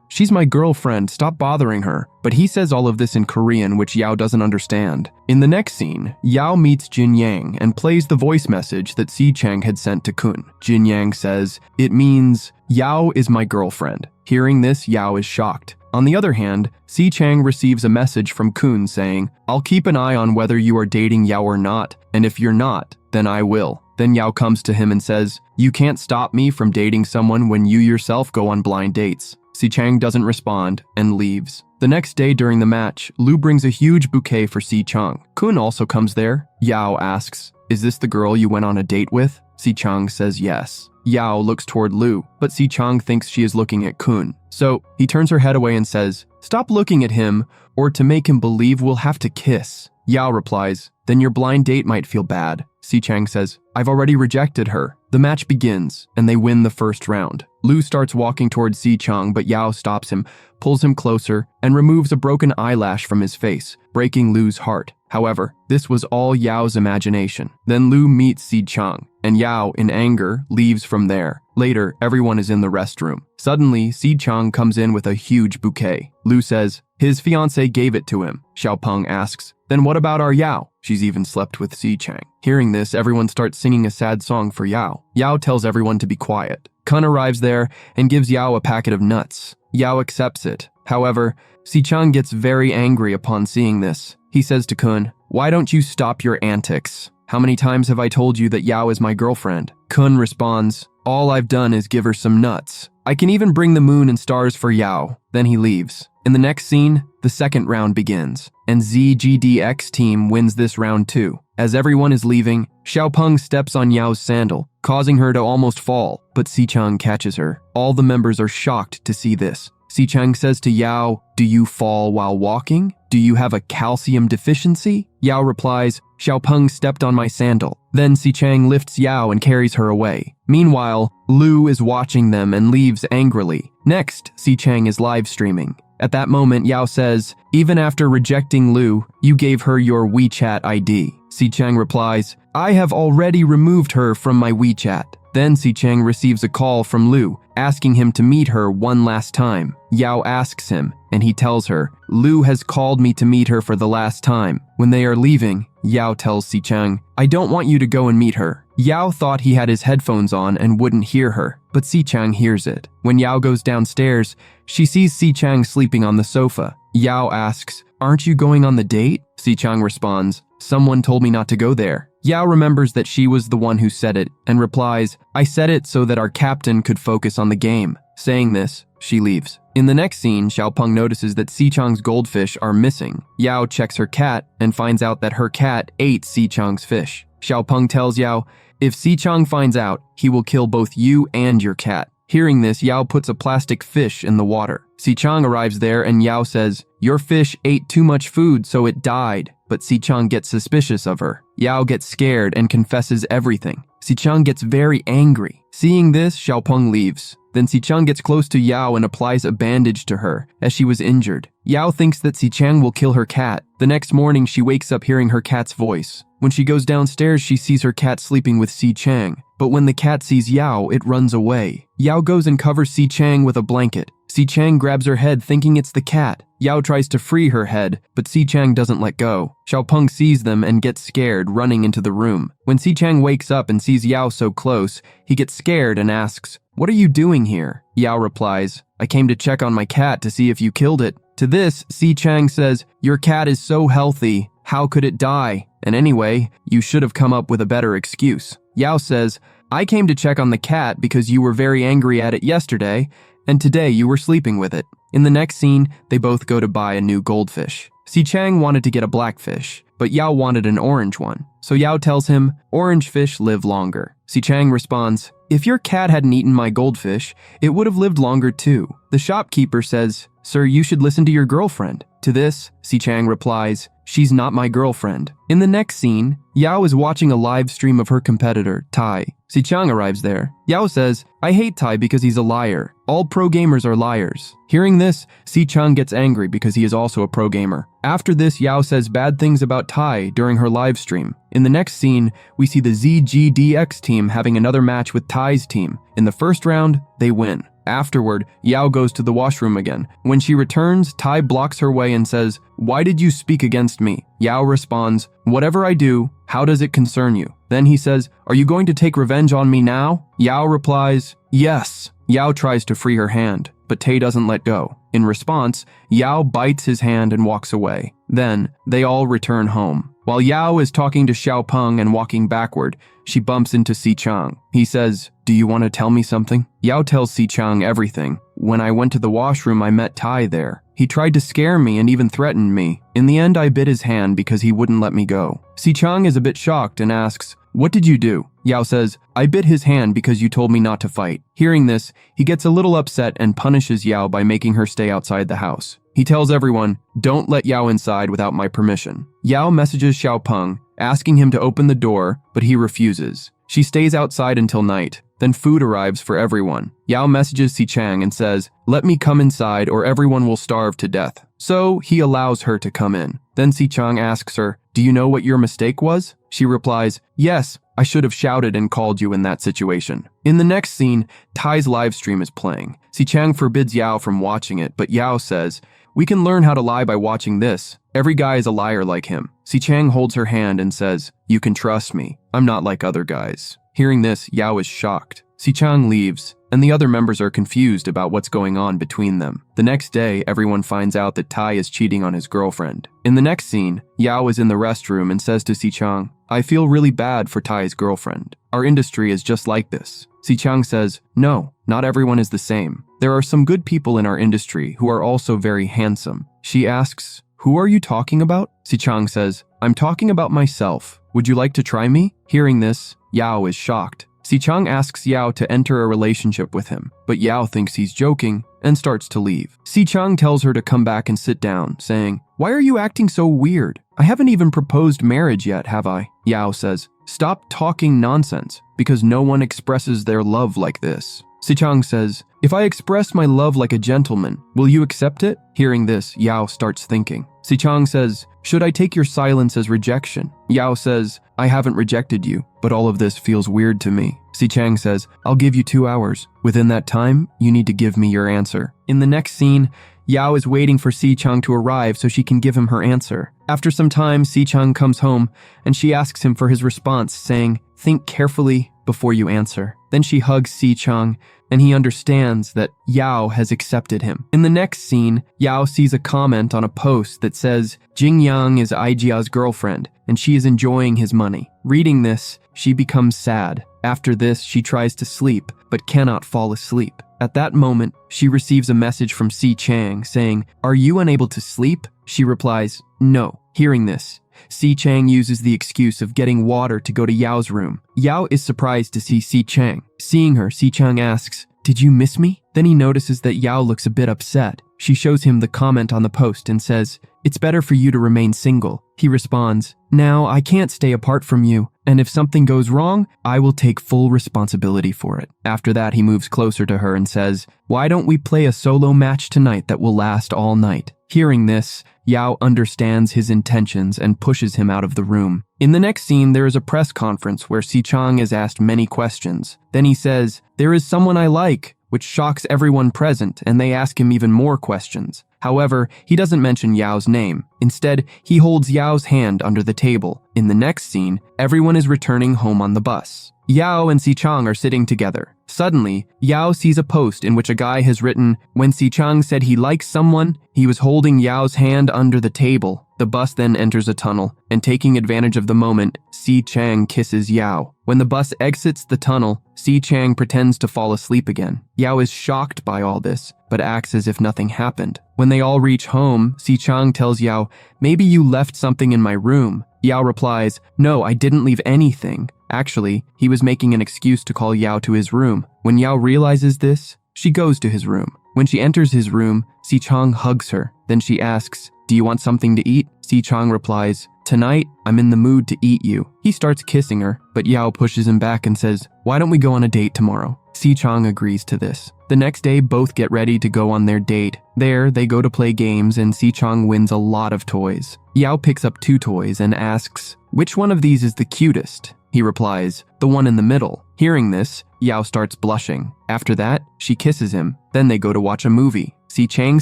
"She's my girlfriend, stop bothering her." But he says all of this in Korean, which Yao doesn't understand. In the next scene, Yao meets Jin Yang and plays the voice message that Si-chang had sent to Kun. Jin Yang says, "It means, Yao is my girlfriend." Hearing this, Yao is shocked. On the other hand, Si-chang receives a message from Kun saying, "I'll keep an eye on whether you are dating Yao or not, and if you're not, then I will." Then Yao comes to him and says, "You can't stop me from dating someone when you yourself go on blind dates." Si-chang doesn't respond and leaves. The next day during the match, Lu brings a huge bouquet for Si-chang. Kun also comes there. Yao asks, "Is this the girl you went on a date with?" Si-chang says yes. Yao looks toward Lu, but Si-chang thinks she is looking at Kun. So he turns her head away and says, "Stop looking at him, or to make him believe we'll have to kiss." Yao replies, "Then your blind date might feel bad." Si-chang says, "I've already rejected her." The match begins, and they win the first round. Lu starts walking towards Si-chang, but Yao stops him, pulls him closer, and removes a broken eyelash from his face, breaking Lu's heart. However, this was all Yao's imagination. Then Lu meets Si-chang, and Yao, in anger, leaves from there. Later, everyone is in the restroom. Suddenly, Si-chang comes in with a huge bouquet. Lu says, his fiancée gave it to him. Xiaopeng asks, "Then what about our Yao? She's even slept with Si-chang." Hearing this, everyone starts singing a sad song for Yao. Yao tells everyone to be quiet. Kun arrives there and gives Yao a packet of nuts. Yao accepts it. However, Si-chang gets very angry upon seeing this. He says to Kun, "Why don't you stop your antics? How many times have I told you that Yao is my girlfriend?" Kun responds, "All I've done is give her some nuts. I can even bring the moon and stars for Yao." Then he leaves. In the next scene, the second round begins, and ZGDX team wins this round too. As everyone is leaving, Xiaopeng steps on Yao's sandal, causing her to almost fall, but Si-chang catches her. All the members are shocked to see this. Si-chang says to Yao, "Do you fall while walking? Do you have a calcium deficiency?" Yao replies, "Xiaopeng stepped on my sandal." Then Si-chang lifts Yao and carries her away. Meanwhile, Lu is watching them and leaves angrily. Next, Si-chang is live streaming. At that moment, Yao says, "Even after rejecting Lu, you gave her your WeChat ID." Si-chang replies, I have already removed her from my WeChat. Then Si-chang receives a call from Lu, asking him to meet her one last time. Yao asks him, and he tells her, Lu has called me to meet her for the last time. When they are leaving, Yao tells Si-chang, I don't want you to go and meet her. Yao thought he had his headphones on and wouldn't hear her, but Si-chang hears it. When Yao goes downstairs, she sees Si-chang sleeping on the sofa. Yao asks, aren't you going on the date? Si-chang responds, someone told me not to go there. Yao remembers that she was the one who said it and replies, I said it so that our captain could focus on the game. Saying this, she leaves. In the next scene, Xiaopeng notices that Si-chang's goldfish are missing. Yao checks her cat and finds out that her cat ate Si-chang's fish. Xiaopeng tells Yao, if Si-chang finds out, he will kill both you and your cat. Hearing this, Yao puts a plastic fish in the water. Si-chang arrives there and Yao says, your fish ate too much food so it died. But Si-chang gets suspicious of her. Yao gets scared and confesses everything. Si-chang gets very angry. Seeing this, Xiaopeng leaves. Then Si-chang gets close to Yao and applies a bandage to her, as she was injured. Yao thinks that Si-chang will kill her cat. The next morning, she wakes up hearing her cat's voice. When she goes downstairs, she sees her cat sleeping with Si-chang. But when the cat sees Yao, it runs away. Yao goes and covers Si-chang with a blanket. Si-chang grabs her head thinking it's the cat. Yao tries to free her head, but Si-chang doesn't let go. Xiaopeng sees them and gets scared, running into the room. When Si-chang wakes up and sees Yao so close, he gets scared and asks, what are you doing here? Yao replies, I came to check on my cat to see if you killed it. To this, Si-chang says, your cat is so healthy, how could it die? And anyway, you should have come up with a better excuse. Yao says, I came to check on the cat because you were very angry at it yesterday, and today you were sleeping with it. In the next scene, they both go to buy a new goldfish. Si-chang wanted to get a black fish, but Yao wanted an orange one. So Yao tells him, orange fish live longer. Si-chang responds, if your cat hadn't eaten my goldfish, it would have lived longer too. The shopkeeper says, sir, you should listen to your girlfriend. To this, Si-chang replies, she's not my girlfriend. In the next scene, Yao is watching a live stream of her competitor, Tai. Si-chang arrives there. Yao says, I hate Tai because he's a liar. All pro gamers are liars. Hearing this, Si-chang gets angry because he is also a pro gamer. After this, Yao says bad things about Tai during her live stream. In the next scene, we see the ZGDX team having another match with Tai's team. In the first round, they win. Afterward, Yao goes to the washroom again. When she returns, Tai blocks her way and says, why did you speak against me? Yao responds, whatever I do, how does it concern you? Then he says, are you going to take revenge on me now? Yao replies, yes. Yao tries to free her hand, but Tai doesn't let go. In response, Yao bites his hand and walks away. Then, they all return home. While Yao is talking to Xiaopeng and walking backward, she bumps into Si-chang. He says, do you want to tell me something? Yao tells Si-chang everything. When I went to the washroom, I met Tai there. He tried to scare me and even threatened me. In the end, I bit his hand because he wouldn't let me go. Si-chang is a bit shocked and asks, what did you do? Yao says, I bit his hand because you told me not to fight. Hearing this, he gets a little upset and punishes Yao by making her stay outside the house. He tells everyone, don't let Yao inside without my permission. Yao messages Xiaopeng, asking him to open the door, but he refuses. She stays outside until night. Then food arrives for everyone. Yao messages Si-chang and says, let me come inside or everyone will starve to death. So he allows her to come in. Then Si-chang asks her, do you know what your mistake was? She replies, yes, I should have shouted and called you in that situation. In the next scene, Tai's live stream is playing. Si-chang forbids Yao from watching it, but Yao says, we can learn how to lie by watching this. Every guy is a liar like him. Si-chang holds her hand and says, you can trust me. I'm not like other guys. Hearing this, Yao is shocked. Si-chang leaves, and the other members are confused about what's going on between them. The next day, everyone finds out that Tai is cheating on his girlfriend. In the next scene, Yao is in the restroom and says to Si-chang, I feel really bad for Tai's girlfriend. Our industry is just like this. Si-chang says, no, not everyone is the same. There are some good people in our industry who are also very handsome. She asks, who are you talking about? Si-chang says, I'm talking about myself. Would you like to try me? Hearing this, Yao is shocked. Si-chang asks Yao to enter a relationship with him, but Yao thinks he's joking and starts to leave. Si-chang tells her to come back and sit down, saying, why are you acting so weird? I haven't even proposed marriage yet, have I? Yao says, stop talking nonsense, because no one expresses their love like this. Sichang says, if I express my love like a gentleman, will you accept it? Hearing this, Yao starts thinking. Sichang says, should I take your silence as rejection? Yao says, I haven't rejected you, but all of this feels weird to me. Sichang says, I'll give you 2 hours. Within that time, you need to give me your answer. In the next scene, Yao is waiting for Sichang to arrive so she can give him her answer. After some time, Sichang comes home and she asks him for his response, saying, think carefully before you answer. Then she hugs Sichang and he understands that Yao has accepted him. In the next scene, Yao sees a comment on a post that says, Jingyang is Aijia's girlfriend and she is enjoying his money. Reading this, she becomes sad. After this, she tries to sleep but cannot fall asleep. At that moment, she receives a message from Si Chang saying, are you unable to sleep? She replies, no. Hearing this, Si Chang uses the excuse of getting water to go to Yao's room. Yao is surprised to see Si Chang. Seeing her, Si Chang asks, did you miss me? Then he notices that Yao looks a bit upset. She shows him the comment on the post and says, it's better for you to remain single. He responds, now I can't stay apart from you, and if something goes wrong, I will take full responsibility for it. After that, he moves closer to her and says, why don't we play a solo match tonight that will last all night? Hearing this, Yao understands his intentions and pushes him out of the room. In the next scene, there is a press conference where Sichang is asked many questions. Then he says, there is someone I like, which shocks everyone present, and they ask him even more questions. However, he doesn't mention Yao's name. Instead, he holds Yao's hand under the table. In the next scene, everyone is returning home on the bus. Yao and Sichang are sitting together. Suddenly, Yao sees a post in which a guy has written, when Sichang said he likes someone, he was holding Yao's hand under the table. The bus then enters a tunnel, and taking advantage of the moment, Sichang kisses Yao. When the bus exits the tunnel, Sichang pretends to fall asleep again. Yao is shocked by all this, but acts as if nothing happened. When they all reach home, Sichang tells Yao, maybe you left something in my room. Yao replies, no, I didn't leave anything. Actually, he was making an excuse to call Yao to his room. When Yao realizes this, she goes to his room. When she enters his room, Sichang hugs her. Then she asks, do you want something to eat? Sichang replies, tonight, I'm in the mood to eat you. He starts kissing her, but Yao pushes him back and says, why don't we go on a date tomorrow? Sichang agrees to this. The next day, both get ready to go on their date. There, they go to play games and Sichang wins a lot of toys. Yao picks up 2 toys and asks, which one of these is the cutest? He replies, the one in the middle. Hearing this, Yao starts blushing. After that, she kisses him. Then they go to watch a movie. Sichang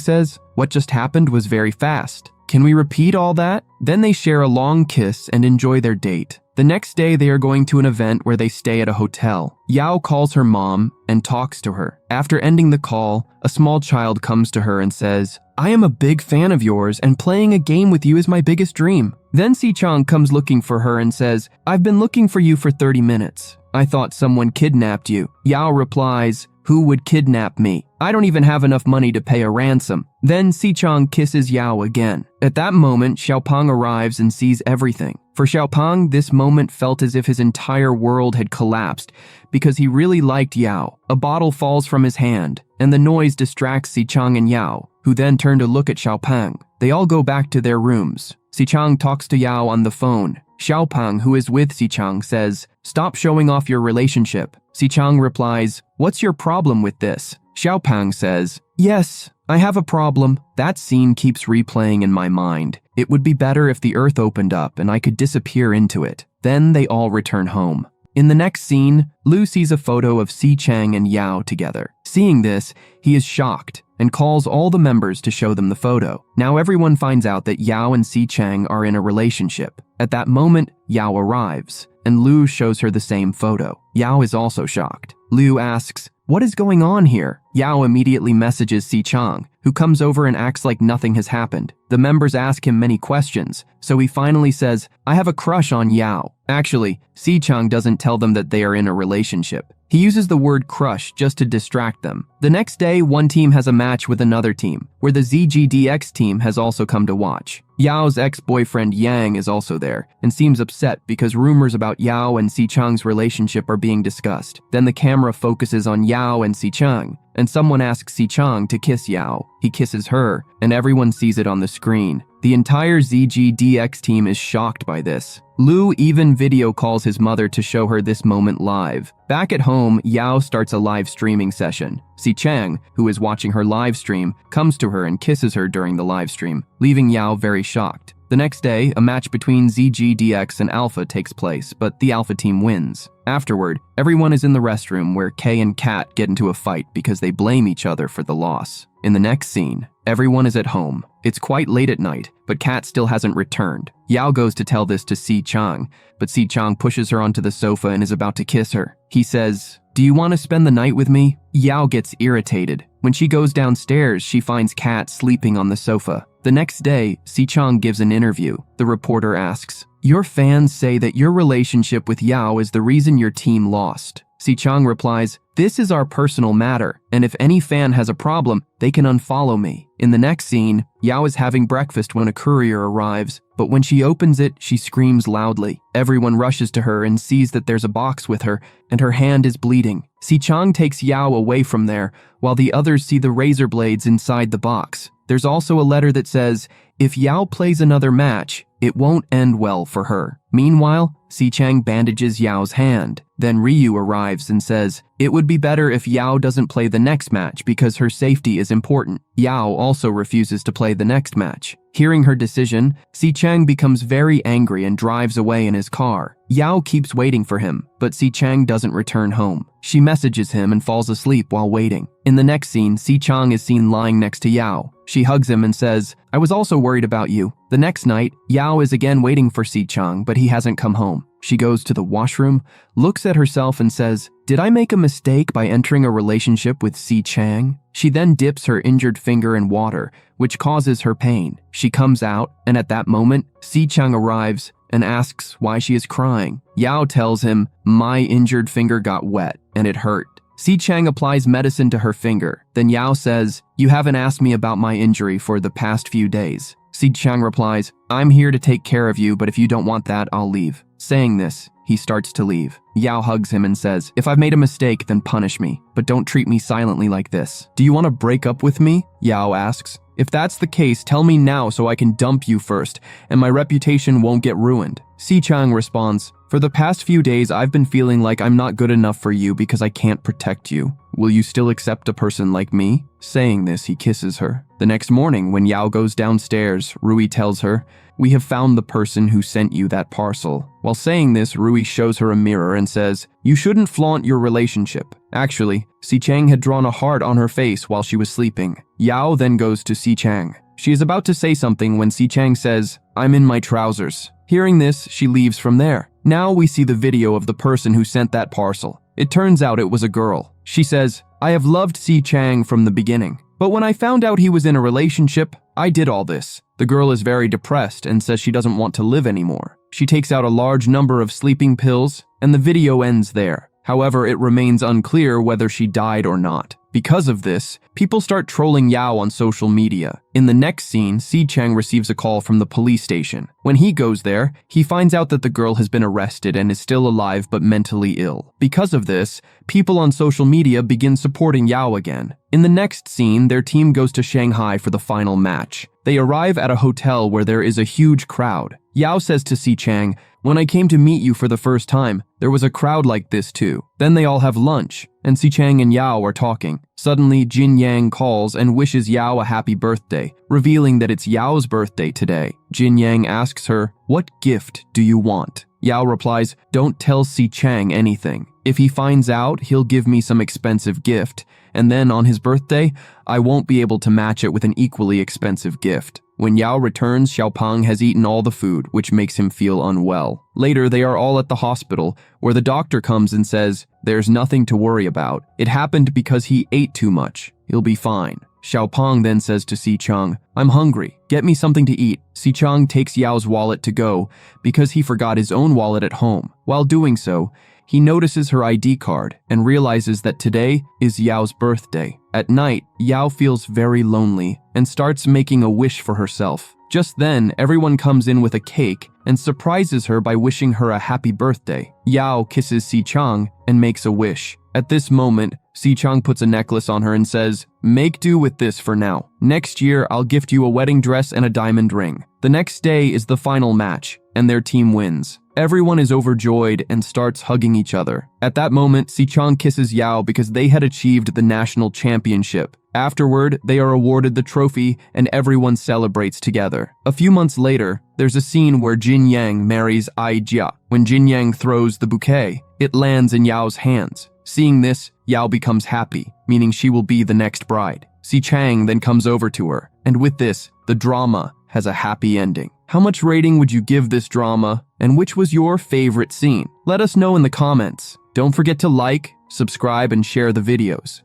says, what just happened was very fast. Can we repeat all that? Then they share a long kiss and enjoy their date. The next day, they are going to an event where they stay at a hotel. Yao calls her mom and talks to her. After ending the call, a small child comes to her and says, I am a big fan of yours and playing a game with you is my biggest dream. Then Sichang comes looking for her and says, I've been looking for you for 30 minutes. I thought someone kidnapped you. Yao replies, who would kidnap me? I don't even have enough money to pay a ransom. Then Sichang kisses Yao again. At that moment, Xiaopang arrives and sees everything. For Xiaopang, this moment felt as if his entire world had collapsed because he really liked Yao. A bottle falls from his hand, and the noise distracts Sichang and Yao, who then turn to look at Xiaopang. They all go back to their rooms. Sichang talks to Yao on the phone. Xiaopang, who is with Sichang, says, stop showing off your relationship. Sichang replies, what's your problem with this? Xiaopang says, yes, I have a problem. That scene keeps replaying in my mind. It would be better if the earth opened up and I could disappear into it. Then they all return home. In the next scene, Lu sees a photo of Sichang and Yao together. Seeing this, he is shocked and calls all the members to show them the photo. Now everyone finds out that Yao and Sichang are in a relationship. At that moment, Yao arrives, and Lu shows her the same photo. Yao is also shocked. Lu asks, what is going on here? Yao immediately messages Sichang, who comes over and acts like nothing has happened. The members ask him many questions, so he finally says, I have a crush on Yao. Actually, Sichang doesn't tell them that they are in a relationship. He uses the word crush just to distract them. The next day, one team has a match with another team, where the ZGDX team has also come to watch. Yao's ex-boyfriend Yang is also there, and seems upset because rumors about Yao and Sichang's relationship are being discussed. Then the camera focuses on Yao and Sichang, and someone asks Sichang to kiss Yao. He kisses her, and everyone sees it on the screen. The entire ZGDX team is shocked by this. Lu even video calls his mother to show her this moment live. Back at home, Yao starts a live streaming session. Si Chang, who is watching her live stream, comes to her and kisses her during the live stream, leaving Yao very shocked. The next day, a match between ZGDX and Alpha takes place, but the Alpha team wins. Afterward, everyone is in the restroom where Kay and Kat get into a fight because they blame each other for the loss. In the next scene, everyone is at home. It's quite late at night, but Kat still hasn't returned. Yao goes to tell this to Si Chang, but Si Chang pushes her onto the sofa and is about to kiss her. He says, "Do you want to spend the night with me?" Yao gets irritated. When she goes downstairs, she finds Kat sleeping on the sofa. The next day, Si Chang gives an interview. The reporter asks, "Your fans say that your relationship with Yao is the reason your team lost." Si Chang replies, "This is our personal matter, and if any fan has a problem, they can unfollow me." In the next scene, Yao is having breakfast when a courier arrives, but when she opens it, she screams loudly. Everyone rushes to her and sees that there's a box with her, and her hand is bleeding. Si Chang takes Yao away from there, while the others see the razor blades inside the box. There's also a letter that says, if Yao plays another match, it won't end well for her. Meanwhile, Si Chang bandages Yao's hand. Then Ryu arrives and says, it would be better if Yao doesn't play the next match because her safety is important. Yao also refuses to play the next match. Hearing her decision, Si Chang becomes very angry and drives away in his car. Yao keeps waiting for him, but Si Chang doesn't return home. She messages him and falls asleep while waiting. In the next scene, Si Chang is seen lying next to Yao. She hugs him and says, I was also worried about you. The next night, Yao is again waiting for Si Chang, but he hasn't come home. She goes to the washroom, looks at herself and says, did I make a mistake by entering a relationship with Si Chang? She then dips her injured finger in water, which causes her pain. She comes out, and at that moment, Si Chang arrives and asks why she is crying. Yao tells him, my injured finger got wet, and it hurt. Si Chang applies medicine to her finger. Then Yao says, you haven't asked me about my injury for the past few days. Si Chang replies, I'm here to take care of you, but if you don't want that, I'll leave. Saying this, he starts to leave. Yao hugs him and says, if I've made a mistake, then punish me, but don't treat me silently like this. Do you want to break up with me? Yao asks. If that's the case, tell me now so I can dump you first, and my reputation won't get ruined. Si Chang responds, for the past few days, I've been feeling like I'm not good enough for you because I can't protect you. Will you still accept a person like me? Saying this, he kisses her. The next morning, when Yao goes downstairs, Rui tells her, we have found the person who sent you that parcel. While saying this, Rui shows her a mirror and says, you shouldn't flaunt your relationship. Actually, Si Chang had drawn a heart on her face while she was sleeping. Yao then goes to Si Chang. She is about to say something when Si Chang says, I'm in my trousers. Hearing this, she leaves from there. Now we see the video of the person who sent that parcel. It turns out it was a girl. She says, I have loved Si Chang from the beginning, but when I found out he was in a relationship, I did all this. The girl is very depressed and says she doesn't want to live anymore. She takes out a large number of sleeping pills, and the video ends there. However, it remains unclear whether she died or not. Because of this, people start trolling Yao on social media. In the next scene, Si Chang receives a call from the police station. When he goes there, he finds out that the girl has been arrested and is still alive but mentally ill. Because of this, people on social media begin supporting Yao again. In the next scene, their team goes to Shanghai for the final match. They arrive at a hotel where there is a huge crowd. Yao says to Si Chang, when I came to meet you for the first time, there was a crowd like this too. Then they all have lunch, and Si Chang and Yao are talking. Suddenly, Jin Yang calls and wishes Yao a happy birthday, revealing that it's Yao's birthday today. Jin Yang asks her, what gift do you want? Yao replies, don't tell Si Chang anything. If he finds out, he'll give me some expensive gift, and then on his birthday, I won't be able to match it with an equally expensive gift. When Yao returns, Xiaopeng has eaten all the food, which makes him feel unwell. Later, they are all at the hospital, where the doctor comes and says, there's nothing to worry about. It happened because he ate too much. He'll be fine. Xiaopeng then says to Si Chang, I'm hungry. Get me something to eat. Si Chang takes Yao's wallet to go because he forgot his own wallet at home. While doing so, he notices her ID card and realizes that today is Yao's birthday. At night, Yao feels very lonely and starts making a wish for herself. Just then, everyone comes in with a cake and surprises her by wishing her a happy birthday. Yao kisses Si Chang and makes a wish. At this moment, Si Chang puts a necklace on her and says, "Make do with this for now. Next year, I'll gift you a wedding dress and a diamond ring." The next day is the final match, and their team wins. Everyone is overjoyed and starts hugging each other. At that moment, Si Chang kisses Yao because they had achieved the national championship. Afterward, they are awarded the trophy and everyone celebrates together. A few months later, there's a scene where Jin Yang marries Ai Jia. When Jin Yang throws the bouquet, it lands in Yao's hands. Seeing this, Yao becomes happy, meaning she will be the next bride. Si Chang then comes over to her, and with this, the drama has a happy ending. How much rating would you give this drama, and which was your favorite scene? Let us know in the comments. Don't forget to like, subscribe, and share the videos.